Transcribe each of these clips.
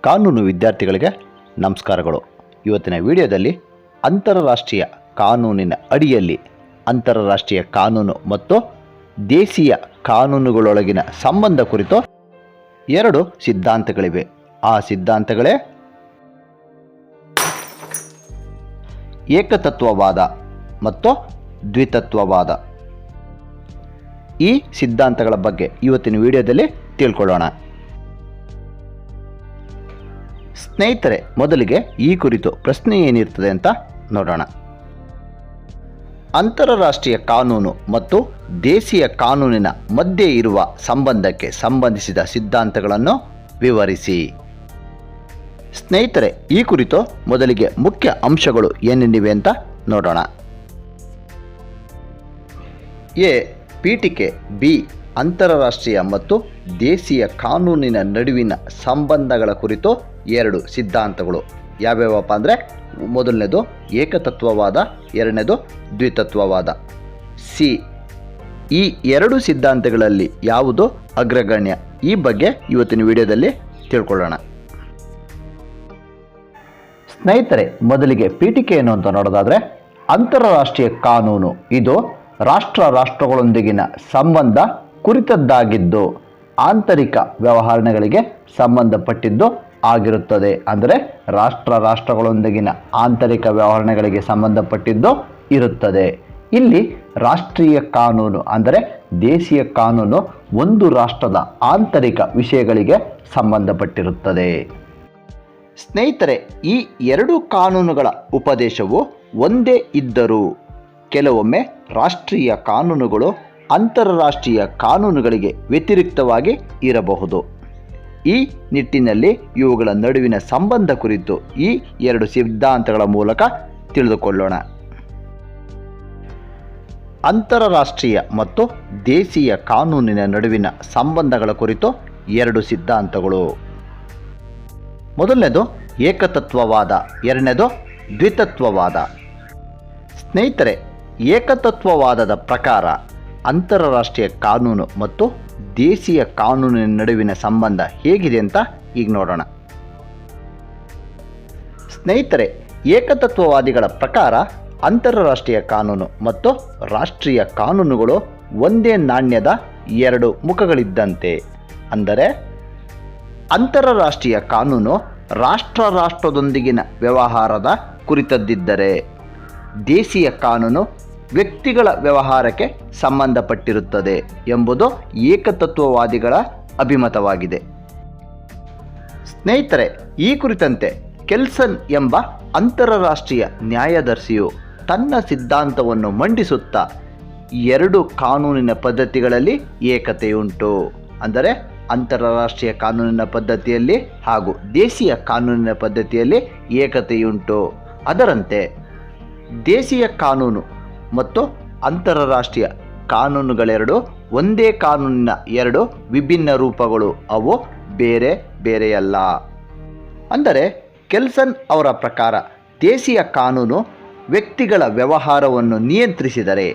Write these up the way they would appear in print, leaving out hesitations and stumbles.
ಕಾನೂನು ವಿದ್ಯಾರ್ಥಿಗಳಿಗೆ ನಮಸ್ಕಾರಗಳು. ಇವತ್ತಿನ ವಿಡಿಯೋದಲ್ಲಿ ಅಂತಾರಾಷ್ಟ್ರೀಯ ಕಾನೂನಿನ ಅಡಿಯಲ್ಲಿ ಅಂತಾರಾಷ್ಟ್ರೀಯ ಕಾನೂನು ಮತ್ತು ದೇಶೀಯ ಕಾನೂನುಗಳೊಳಗಿನ ಸಂಬಂಧ ಕುರಿತು 2 ಸಿದ್ಧಾಂತಗಳಿವೆ. ಆ ಸಿದ್ಧಾಂತಗಳೇ ಏಕತತ್ವವಾದ ಮತ್ತು ದ್ವಿತತ್ವವಾದ. ಈ ಸಿದ್ಧಾಂತಗಳ ಬಗ್ಗೆ ಇವತ್ತಿನ ವಿಡಿಯೋದಲ್ಲಿ ತಿಳ್ಕೊಳ್ಳೋಣ. ಸ್ನೇಹಿತರೆ, ಮೊದಲಿಗೆ ಈ ಕುರಿತು ಪ್ರಶ್ನೆ ಏನಿರ್ತದೆ ಅಂತ ನೋಡೋಣ. ಅಂತಾರಾಷ್ಟ್ರೀಯ ಕಾನೂನು ಮತ್ತು ದೇಶೀಯ ಕಾನೂನಿನ ಮಧ್ಯೆ ಇರುವ ಸಂಬಂಧಕ್ಕೆ ಸಂಬಂಧಿಸಿದ ಸಿದ್ಧಾಂತಗಳನ್ನು ವಿವರಿಸಿ. ಸ್ನೇಹಿತರೆ, ಈ ಕುರಿತು ಮೊದಲಿಗೆ ಮುಖ್ಯ ಅಂಶಗಳು ಏನೇನಿವೆ ಅಂತ ನೋಡೋಣ. ಎ. ಪೀಠಿಕೆ. ಬಿ. ಅಂತಾರಾಷ್ಟ್ರೀಯ ಮತ್ತು ದೇಶೀಯ ಕಾನೂನಿನ ನಡುವಿನ ಸಂಬಂಧಗಳ ಕುರಿತು 2 ಸಿದ್ಧಾಂತಗಳು. ಯಾವ್ಯಾವಪ್ಪ ಅಂದರೆ, ಮೊದಲನೇದು ಏಕತತ್ವವಾದ, ಎರಡನೇದು ದ್ವಿತತ್ವವಾದ. ಸಿ. ಈ 2 ಸಿದ್ಧಾಂತಗಳಲ್ಲಿ ಯಾವುದು ಅಗ್ರಗಣ್ಯ? ಈ ಬಗ್ಗೆ ಇವತ್ತಿನ ವಿಡಿಯೋದಲ್ಲಿ ತಿಳ್ಕೊಳ್ಳೋಣ. ಸ್ನೇಹಿತರೆ, ಮೊದಲಿಗೆ ಪೀಠಿಕೆ ಏನು ಅಂತ ನೋಡೋದಾದರೆ, ಅಂತಾರಾಷ್ಟ್ರೀಯ ಕಾನೂನು ಇದು ರಾಷ್ಟ್ರಗಳೊಂದಿಗಿನ ಸಂಬಂಧ ಕುರಿತದ್ದಾಗಿದ್ದು ಆಂತರಿಕ ವ್ಯವಹಾರಗಳಿಗೆ ಸಂಬಂಧಪಟ್ಟಿದ್ದು ಆಗಿರುತ್ತದೆ. ಅಂದರೆ ರಾಷ್ಟ್ರಗಳೊಂದಿಗಿನ ಆಂತರಿಕ ವ್ಯವಹಾರಗಳಿಗೆ ಸಂಬಂಧಪಟ್ಟಿದ್ದು ಇರುತ್ತದೆ. ಇಲ್ಲಿ ರಾಷ್ಟ್ರೀಯ ಕಾನೂನು ಅಂದರೆ ದೇಶೀಯ ಕಾನೂನು ಒಂದು ರಾಷ್ಟ್ರದ ಆಂತರಿಕ ವಿಷಯಗಳಿಗೆ ಸಂಬಂಧಪಟ್ಟಿರುತ್ತದೆ. ಸ್ನೇಹಿತರೆ, ಈ 2 ಕಾನೂನುಗಳ ಉಪದೇಶವು ಒಂದೇ ಇದ್ದರೂ ಕೆಲವೊಮ್ಮೆ ರಾಷ್ಟ್ರೀಯ ಕಾನೂನುಗಳು ಅಂತಾರಾಷ್ಟ್ರೀಯ ಕಾನೂನುಗಳಿಗೆ ವ್ಯತಿರಿಕ್ತವಾಗಿ ಇರಬಹುದು. ಈ ನಿಟ್ಟಿನಲ್ಲಿ ಇವುಗಳ ನಡುವಿನ ಸಂಬಂಧ ಕುರಿತು ಈ 2 ಸಿದ್ಧಾಂತಗಳ ಮೂಲಕ ತಿಳಿದುಕೊಳ್ಳೋಣ. ಅಂತಾರಾಷ್ಟ್ರೀಯ ಮತ್ತು ದೇಶೀಯ ಕಾನೂನಿನ ನಡುವಿನ ಸಂಬಂಧಗಳ ಕುರಿತು 2 ಸಿದ್ಧಾಂತಗಳು. ಮೊದಲನೇದು ಏಕತತ್ವವಾದ, ಎರಡನೇದು ದ್ವಿತತ್ವವಾದ. ಸ್ನೇಹಿತರೆ, ಏಕತತ್ವವಾದದ ಪ್ರಕಾರ ಅಂತಾರಾಷ್ಟ್ರೀಯ ಕಾನೂನು ಮತ್ತು ದೇಶೀಯ ಕಾನೂನಿನ ನಡುವಿನ ಸಂಬಂಧ ಹೇಗಿದೆ ಅಂತ ಈಗ ನೋಡೋಣ. ಸ್ನೇಹಿತರೆ, ಏಕತತ್ವವಾದಿಗಳ ಪ್ರಕಾರ ಅಂತಾರಾಷ್ಟ್ರೀಯ ಕಾನೂನು ಮತ್ತು ರಾಷ್ಟ್ರೀಯ ಕಾನೂನುಗಳು ಒಂದೇ ನಾಣ್ಯದ 2 ಮುಖಗಳಿದ್ದಂತೆ. ಅಂದರೆ ಅಂತಾರಾಷ್ಟ್ರೀಯ ಕಾನೂನು ರಾಷ್ಟ್ರದೊಂದಿಗಿನ ವ್ಯವಹಾರದ ಕುರಿತದ್ದಿದ್ದರೆ, ದೇಶೀಯ ಕಾನೂನು ವ್ಯಕ್ತಿಗಳ ವ್ಯವಹಾರಕ್ಕೆ ಸಂಬಂಧಪಟ್ಟಿರುತ್ತದೆ ಎಂಬುದು ಏಕತತ್ವವಾದಿಗಳ ಅಭಿಮತವಾಗಿದೆ. ಸ್ನೇಹಿತರೆ, ಈ ಕುರಿತಂತೆ ಕೆಲ್ಸನ್ ಎಂಬ ಅಂತಾರಾಷ್ಟ್ರೀಯ ನ್ಯಾಯದರ್ಶಿಯು ತನ್ನ ಸಿದ್ಧಾಂತವನ್ನು ಮಂಡಿಸುತ್ತಾ 2 ಕಾನೂನಿನ ಪದ್ಧತಿಗಳಲ್ಲಿ ಏಕತೆಯುಂಟು. ಅಂದರೆ ಅಂತಾರಾಷ್ಟ್ರೀಯ ಕಾನೂನಿನ ಪದ್ಧತಿಯಲ್ಲಿ ಹಾಗೂ ದೇಶೀಯ ಕಾನೂನಿನ ಪದ್ಧತಿಯಲ್ಲಿ ಏಕತೆಯುಂಟು. ಅದರಂತೆ ದೇಶೀಯ ಕಾನೂನು ಮತ್ತು ಅಂತಾರಾಷ್ಟ್ರೀಯ ಕಾನೂನುಗಳೆರಡು ಒಂದೇ ಕಾನೂನಿನ 2 ವಿಭಿನ್ನ ರೂಪಗಳು. ಅವು ಬೇರೆ ಬೇರೆಯಲ್ಲ. ಅಂದರೆ ಕೆಲ್ಸನ್ ಅವರ ಪ್ರಕಾರ ದೇಶೀಯ ಕಾನೂನು ವ್ಯಕ್ತಿಗಳ ವ್ಯವಹಾರವನ್ನು ನಿಯಂತ್ರಿಸಿದರೆ,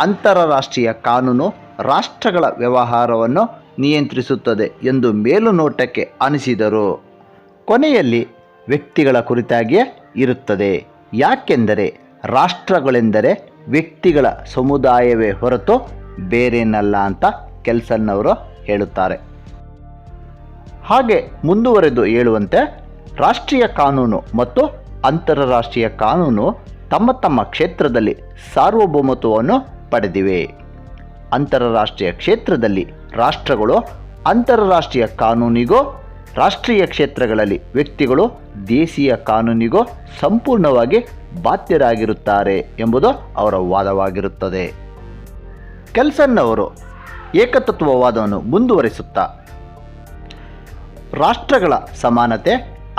ಅಂತಾರಾಷ್ಟ್ರೀಯ ಕಾನೂನು ರಾಷ್ಟ್ರಗಳ ವ್ಯವಹಾರವನ್ನು ನಿಯಂತ್ರಿಸುತ್ತದೆ ಎಂದು ಮೇಲುನೋಟಕ್ಕೆ ಅನಿಸಿದರು. ಕೊನೆಯಲ್ಲಿ ವ್ಯಕ್ತಿಗಳ ಕುರಿತಾಗಿಯೇ ಇರುತ್ತದೆ. ಯಾಕೆಂದರೆ ರಾಷ್ಟ್ರಗಳೆಂದರೆ ವ್ಯಕ್ತಿಗಳ ಸಮುದಾಯವೇ ಹೊರತು ಬೇರೇನಲ್ಲ ಅಂತ ಕೆಲ್ಸನ್ ಅವರು ಹೇಳುತ್ತಾರೆ. ಹಾಗೆ ಮುಂದುವರೆದು ಹೇಳುವಂತೆ, ರಾಷ್ಟ್ರೀಯ ಕಾನೂನು ಮತ್ತು ಅಂತಾರಾಷ್ಟ್ರೀಯ ಕಾನೂನು ತಮ್ಮ ತಮ್ಮ ಕ್ಷೇತ್ರದಲ್ಲಿ ಸಾರ್ವಭೌಮತ್ವವನ್ನು ಪಡೆದಿವೆ. ಅಂತಾರಾಷ್ಟ್ರೀಯ ಕ್ಷೇತ್ರದಲ್ಲಿ ರಾಷ್ಟ್ರಗಳು ಅಂತಾರಾಷ್ಟ್ರೀಯ ಕಾನೂನಿಗೂ, ರಾಷ್ಟ್ರೀಯ ಕ್ಷೇತ್ರಗಳಲ್ಲಿ ವ್ಯಕ್ತಿಗಳು ದೇಶೀಯ ಕಾನೂನಿಗೂ ಸಂಪೂರ್ಣವಾಗಿ ಬಾಧ್ಯರಾಗಿರುತ್ತಾರೆ ಎಂಬುದು ಅವರ ವಾದವಾಗಿರುತ್ತದೆ. ಕೆಲ್ಸನ್ ಅವರು ಏಕತತ್ವವಾದವನ್ನು ಮುಂದುವರಿಸುತ್ತಾ, ರಾಷ್ಟ್ರಗಳ ಸಮಾನತೆ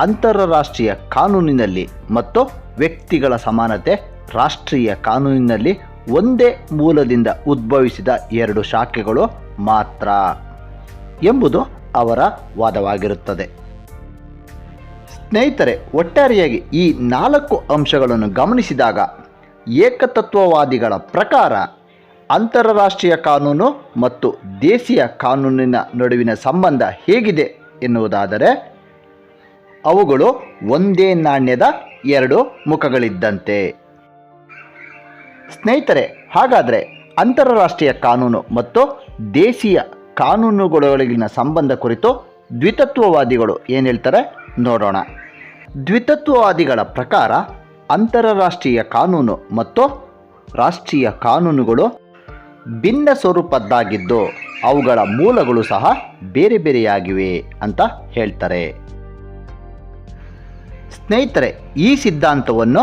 ಅಂತಾರಾಷ್ಟ್ರೀಯ ಕಾನೂನಿನಲ್ಲಿ ಮತ್ತು ವ್ಯಕ್ತಿಗಳ ಸಮಾನತೆ ರಾಷ್ಟ್ರೀಯ ಕಾನೂನಿನಲ್ಲಿ ಒಂದೇ ಮೂಲದಿಂದ ಉದ್ಭವಿಸಿದ 2 ಶಾಖೆಗಳು ಮಾತ್ರ ಎಂಬುದು ಅವರ ವಾದವಾಗಿರುತ್ತದೆ. ಸ್ನೇಹಿತರೆ, ಒಟ್ಟಾರೆಯಾಗಿ ಈ 4 ಅಂಶಗಳನ್ನು ಗಮನಿಸಿದಾಗ ಏಕತತ್ವವಾದಿಗಳ ಪ್ರಕಾರ ಅಂತಾರಾಷ್ಟ್ರೀಯ ಕಾನೂನು ಮತ್ತು ದೇಶೀಯ ಕಾನೂನಿನ ನಡುವಿನ ಸಂಬಂಧ ಹೇಗಿದೆ ಎನ್ನುವುದಾದರೆ, ಅವುಗಳು ಒಂದೇ ನಾಣ್ಯದ ಎರಡು ಮುಖಗಳಿದ್ದಂತೆ. ಸ್ನೇಹಿತರೆ, ಹಾಗಾದರೆ ಅಂತಾರಾಷ್ಟ್ರೀಯ ಕಾನೂನು ಮತ್ತು ದೇಶೀಯ ಕಾನೂನುಗಳೊಳಗಿನ ಸಂಬಂಧ ಕುರಿತು ದ್ವಿತತ್ವವಾದಿಗಳು ಏನು ಹೇಳ್ತಾರೆ ನೋಡೋಣ. ದ್ವಿತತ್ವವಾದಿಗಳ ಪ್ರಕಾರ ಅಂತಾರಾಷ್ಟ್ರೀಯ ಕಾನೂನು ಮತ್ತು ರಾಷ್ಟ್ರೀಯ ಕಾನೂನುಗಳು ಭಿನ್ನ ಸ್ವರೂಪದ್ದಾಗಿದ್ದು ಅವುಗಳ ಮೂಲಗಳು ಸಹ ಬೇರೆ ಬೇರೆಯಾಗಿವೆ ಅಂತ ಹೇಳ್ತಾರೆ. ಸ್ನೇಹಿತರೆ, ಈ ಸಿದ್ಧಾಂತವನ್ನು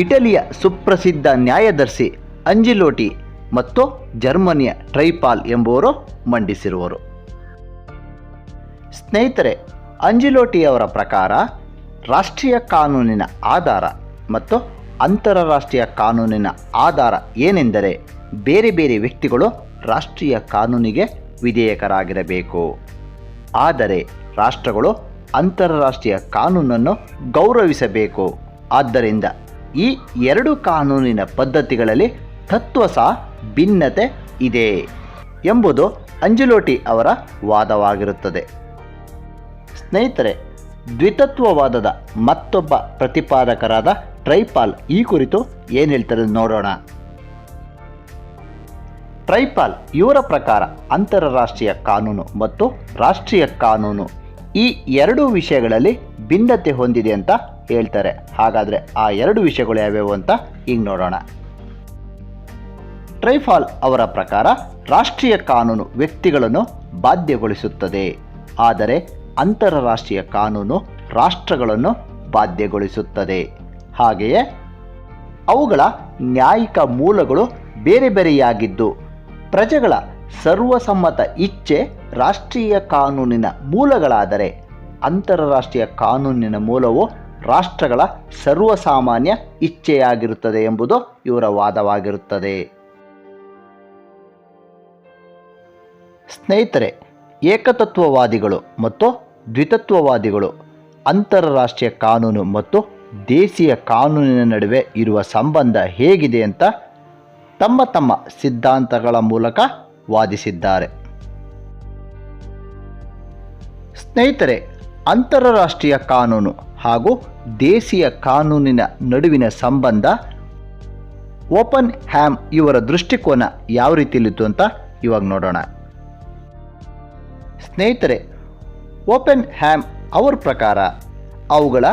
ಇಟಲಿಯ ಸುಪ್ರಸಿದ್ಧ ನ್ಯಾಯದರ್ಶಿ ಅಂಜಿಲೋಟಿ ಮತ್ತು ಜರ್ಮನಿಯ ಟ್ರೈಪಾಲ್ ಎಂಬುವರು ಮಂಡಿಸಿರುವರು. ಸ್ನೇಹಿತರೆ, ಅಂಜಿಲೋಟಿಯವರ ಪ್ರಕಾರ ರಾಷ್ಟ್ರೀಯ ಕಾನೂನಿನ ಆಧಾರ ಮತ್ತು ಅಂತಾರಾಷ್ಟ್ರೀಯ ಕಾನೂನಿನ ಆಧಾರ ಏನೆಂದರೆ ಬೇರೆ ಬೇರೆ ವ್ಯಕ್ತಿಗಳು ರಾಷ್ಟ್ರೀಯ ಕಾನೂನಿಗೆ ವಿಧೇಯಕರಾಗಿರಬೇಕು. ಆದರೆ ರಾಷ್ಟ್ರಗಳು ಅಂತಾರಾಷ್ಟ್ರೀಯ ಕಾನೂನನ್ನು ಗೌರವಿಸಬೇಕು. ಆದ್ದರಿಂದ ಈ ಎರಡು ಕಾನೂನಿನ ಪದ್ಧತಿಗಳಲ್ಲಿ ತತ್ವ ಸಹ ಭಿನ್ನತೆ ಇದೆ ಎಂಬುದು ಅಂಜಿಲೋಟಿ ಅವರ ವಾದವಾಗಿರುತ್ತದೆ. ಸ್ನೇಹಿತರೆ, ದ್ವಿತತ್ವವಾದದ ಮತ್ತೊಬ್ಬ ಪ್ರತಿಪಾದಕರಾದ ಟ್ರೈಪಾಲ್ ಈ ಕುರಿತು ಏನು ಹೇಳ್ತಾರೆ ನೋಡೋಣ. ಟ್ರೈಪಾಲ್ ಇವರ ಪ್ರಕಾರ ಅಂತಾರಾಷ್ಟ್ರೀಯ ಕಾನೂನು ಮತ್ತು ರಾಷ್ಟ್ರೀಯ ಕಾನೂನು ಈ ಎರಡು ವಿಷಯಗಳಲ್ಲಿ ಭಿನ್ನತೆ ಹೊಂದಿದೆ ಅಂತ ಹೇಳ್ತಾರೆ. ಹಾಗಾದರೆ ಆ ಎರಡು ವಿಷಯಗಳು ಯಾವ್ಯಾವು ಅಂತ ಈಗ ನೋಡೋಣ. ಟ್ರೈಪಾಲ್ ಅವರ ಪ್ರಕಾರ ರಾಷ್ಟ್ರೀಯ ಕಾನೂನು ವ್ಯಕ್ತಿಗಳನ್ನು ಬಾಧ್ಯಗೊಳಿಸುತ್ತದೆ, ಆದರೆ ಅಂತಾರಾಷ್ಟ್ರೀಯ ಕಾನೂನು ರಾಷ್ಟ್ರಗಳನ್ನು ಬಾಧ್ಯಗೊಳಿಸುತ್ತದೆ. ಹಾಗೆಯೇ ಅವುಗಳ ನ್ಯಾಯಿಕ ಮೂಲಗಳು ಬೇರೆ ಬೇರೆಯಾಗಿದ್ದು ಪ್ರಜೆಗಳ ಸರ್ವಸಮ್ಮತ ಇಚ್ಛೆ ರಾಷ್ಟ್ರೀಯ ಕಾನೂನಿನ ಮೂಲಗಳಾದರೆ ಅಂತಾರಾಷ್ಟ್ರೀಯ ಕಾನೂನಿನ ಮೂಲವು ರಾಷ್ಟ್ರಗಳ ಸರ್ವಸಾಮಾನ್ಯ ಇಚ್ಛೆಯಾಗಿರುತ್ತದೆ ಎಂಬುದು ಇವರ ವಾದವಾಗಿರುತ್ತದೆ. ಸ್ನೇಹಿತರೆ, ಏಕತತ್ವವಾದಿಗಳು ಮತ್ತು ದ್ವಿತತ್ವವಾದಿಗಳು ಅಂತಾರಾಷ್ಟ್ರೀಯ ಕಾನೂನು ಮತ್ತು ದೇಶೀಯ ಕಾನೂನಿನ ನಡುವೆ ಇರುವ ಸಂಬಂಧ ಹೇಗಿದೆ ಅಂತ ತಮ್ಮ ತಮ್ಮ ಸಿದ್ಧಾಂತಗಳ ಮೂಲಕ ವಾದಿಸಿದ್ದಾರೆ. ಸ್ನೇಹಿತರೆ, ಅಂತಾರಾಷ್ಟ್ರೀಯ ಕಾನೂನು ಹಾಗೂ ದೇಶೀಯ ಕಾನೂನಿನ ನಡುವಿನ ಸಂಬಂಧ ಓಪನ್ ಹ್ಯಾಮ್ ಇವರ ದೃಷ್ಟಿಕೋನ ಯಾವ ರೀತಿಯಲ್ಲಿತ್ತು ಅಂತ ಇವಾಗ ನೋಡೋಣ. ಸ್ನೇಹಿತರೆ, ಓಪನ್ ಹ್ಯಾಮ್ ಅವರ ಪ್ರಕಾರ ಅವುಗಳ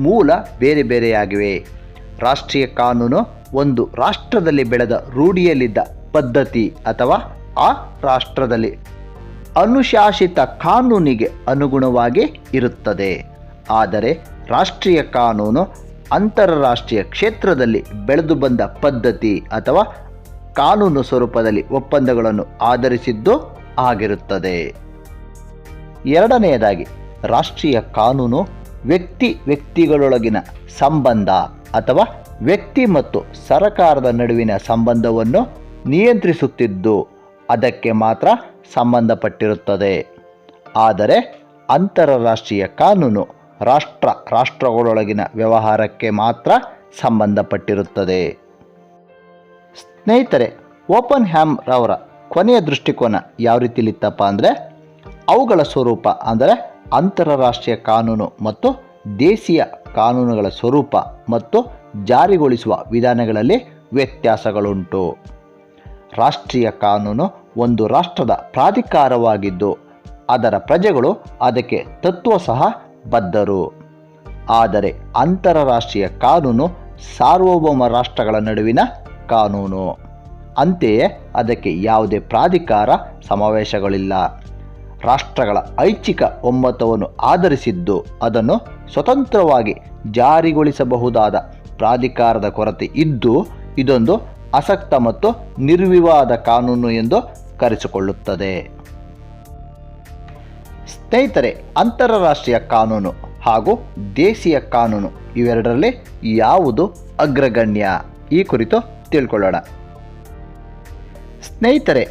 ಮೂಲ ಬೇರೆ ಬೇರೆಯಾಗಿವೆ. ರಾಷ್ಟ್ರೀಯ ಕಾನೂನು ಒಂದು ರಾಷ್ಟ್ರದಲ್ಲಿ ಬೆಳೆದ ರೂಢಿಯಲ್ಲಿದ್ದ ಪದ್ಧತಿ ಅಥವಾ ಆ ರಾಷ್ಟ್ರದಲ್ಲಿ ಅನುಶಾಸಿತ ಕಾನೂನಿಗೆ ಅನುಗುಣವಾಗಿ ಇರುತ್ತದೆ. ಆದರೆ ರಾಷ್ಟ್ರೀಯ ಕಾನೂನು ಅಂತಾರಾಷ್ಟ್ರೀಯ ಕ್ಷೇತ್ರದಲ್ಲಿ ಬೆಳೆದು ಬಂದ ಪದ್ಧತಿ ಅಥವಾ ಕಾನೂನು ಸ್ವರೂಪದಲ್ಲಿ ಒಪ್ಪಂದಗಳನ್ನು ಆಧರಿಸಿದ್ದು ಆಗಿರುತ್ತದೆ. ಎರಡನೆಯದಾಗಿ, ರಾಷ್ಟ್ರೀಯ ಕಾನೂನು ವ್ಯಕ್ತಿಗಳೊಳಗಿನ ಸಂಬಂಧ ಅಥವಾ ವ್ಯಕ್ತಿ ಮತ್ತು ಸರಕಾರದ ನಡುವಿನ ಸಂಬಂಧವನ್ನು ನಿಯಂತ್ರಿಸುತ್ತಿದ್ದು ಅದಕ್ಕೆ ಮಾತ್ರ ಸಂಬಂಧಪಟ್ಟಿರುತ್ತದೆ. ಆದರೆ ಅಂತಾರಾಷ್ಟ್ರೀಯ ಕಾನೂನು ರಾಷ್ಟ್ರಗಳೊಳಗಿನ ವ್ಯವಹಾರಕ್ಕೆ ಮಾತ್ರ ಸಂಬಂಧಪಟ್ಟಿರುತ್ತದೆ. ಸ್ನೇಹಿತರೆ, ಓಪನ್ ಹ್ಯಾಮ್ ರವರ ಕೊನೆಯ ದೃಷ್ಟಿಕೋನ ಯಾವ ರೀತಿಯಲ್ಲಿತ್ತಪ್ಪ ಅಂದರೆ ಅವುಗಳ ಸ್ವರೂಪ ಅಂದರೆ ಅಂತಾರಾಷ್ಟ್ರೀಯ ಕಾನೂನು ಮತ್ತು ದೇಶೀಯ ಕಾನೂನುಗಳ ಸ್ವರೂಪ ಮತ್ತು ಜಾರಿಗೊಳಿಸುವ ವಿಧಾನಗಳಲ್ಲಿ ವ್ಯತ್ಯಾಸಗಳುಂಟು. ರಾಷ್ಟ್ರೀಯ ಕಾನೂನು ಒಂದು ರಾಷ್ಟ್ರದ ಪ್ರಾಧಿಕಾರವಾಗಿದ್ದು ಅದರ ಪ್ರಜೆಗಳು ಅದಕ್ಕೆ ತತ್ವ ಸಹ ಬದ್ಧರು. ಆದರೆ ಅಂತಾರಾಷ್ಟ್ರೀಯ ಕಾನೂನು ಸಾರ್ವಭೌಮ ರಾಷ್ಟ್ರಗಳ ನಡುವಿನ ಕಾನೂನು. ಅಂತೆಯೇ ಅದಕ್ಕೆ ಯಾವುದೇ ಪ್ರಾಧಿಕಾರ ಸಮಾವೇಶಗಳಿಲ್ಲ. ರಾಷ್ಟ್ರಗಳ ಐಚ್ಛಿಕ ಒಮ್ಮತವನ್ನು ಆಧರಿಸಿದ್ದು ಅದನ್ನು ಸ್ವತಂತ್ರವಾಗಿ ಜಾರಿಗೊಳಿಸಬಹುದಾದ ಪ್ರಾಧಿಕಾರದ ಕೊರತೆ ಇದ್ದು ಇದೊಂದು ಅಸಕ್ತ ಮತ್ತು ನಿರ್ವಿವಾದ ಕಾನೂನು ಎಂದು ಕರೆಸಿಕೊಳ್ಳುತ್ತದೆ. ಸ್ನೇಹಿತರೆ, ಅಂತಾರಾಷ್ಟ್ರೀಯ ಕಾನೂನು ಹಾಗೂ ದೇಶೀಯ ಕಾನೂನು ಇವೆರಡರಲ್ಲಿ ಯಾವುದು ಅಗ್ರಗಣ್ಯ ಈ ಕುರಿತು ತಿಳ್ಕೊಳ್ಳೋಣ. ಸ್ನೇಹಿತರೆ,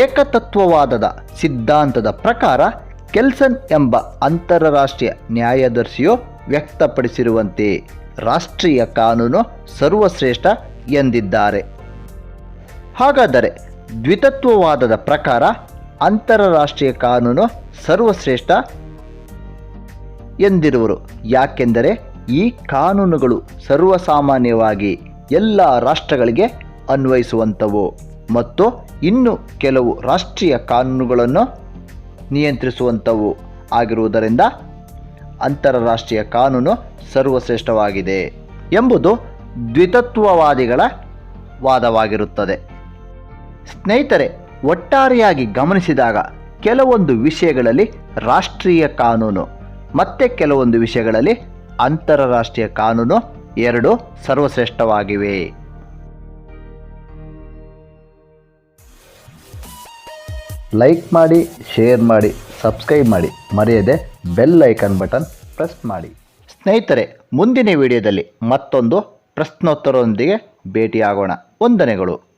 ಏಕತತ್ವವಾದದ ಸಿದ್ಧಾಂತದ ಪ್ರಕಾರ ಕೆಲ್ಸನ್ ಎಂಬ ಅಂತಾರಾಷ್ಟ್ರೀಯ ನ್ಯಾಯದರ್ಶಿಯು ವ್ಯಕ್ತಪಡಿಸಿರುವಂತೆ ರಾಷ್ಟ್ರೀಯ ಕಾನೂನು ಸರ್ವಶ್ರೇಷ್ಠ ಎಂದಿದ್ದಾರೆ. ಹಾಗಾದರೆ ದ್ವಿತತ್ವವಾದದ ಪ್ರಕಾರ ಅಂತಾರಾಷ್ಟ್ರೀಯ ಕಾನೂನು ಸರ್ವಶ್ರೇಷ್ಠ ಎಂದಿರುವರು. ಯಾಕೆಂದರೆ ಈ ಕಾನೂನುಗಳು ಸರ್ವಸಾಮಾನ್ಯವಾಗಿ ಎಲ್ಲ ರಾಷ್ಟ್ರಗಳಿಗೆ ಅನ್ವಯಿಸುವಂಥವು ಮತ್ತು ಇನ್ನು ಕೆಲವು ರಾಷ್ಟ್ರೀಯ ಕಾನೂನುಗಳನ್ನು ನಿಯಂತ್ರಿಸುವಂಥವು ಆಗಿರುವುದರಿಂದ ಅಂತಾರಾಷ್ಟ್ರೀಯ ಕಾನೂನು ಸರ್ವಶ್ರೇಷ್ಠವಾಗಿದೆ ಎಂಬುದು ದ್ವಿತತ್ವವಾದಿಗಳ ವಾದವಾಗಿರುತ್ತದೆ. ಸ್ನೇಹಿತರೆ, ಒಟ್ಟಾರೆಯಾಗಿ ಗಮನಿಸಿದಾಗ ಕೆಲವೊಂದು ವಿಷಯಗಳಲ್ಲಿ ರಾಷ್ಟ್ರೀಯ ಕಾನೂನು ಮತ್ತು ಕೆಲವೊಂದು ವಿಷಯಗಳಲ್ಲಿ ಅಂತಾರಾಷ್ಟ್ರೀಯ ಕಾನೂನು ಎರಡು ಸರ್ವಶ್ರೇಷ್ಠವಾಗಿವೆ. ಲೈಕ್ ಮಾಡಿ, ಶೇರ್ ಮಾಡಿ, ಸಬ್ಸ್ಕ್ರೈಬ್ ಮಾಡಿ, ಮರೆಯದೆ ಬೆಲ್ ಐಕಾನ್ ಬಟನ್ ಪ್ರೆಸ್ ಮಾಡಿ. ಸ್ನೇಹಿತರೆ, ಮುಂದಿನ ವಿಡಿಯೋದಲ್ಲಿ ಮತ್ತೊಂದು ಪ್ರಶ್ನೋತ್ತರದೊಂದಿಗೆ ಭೇಟಿಯಾಗೋಣ. ವಂದನೆಗಳು.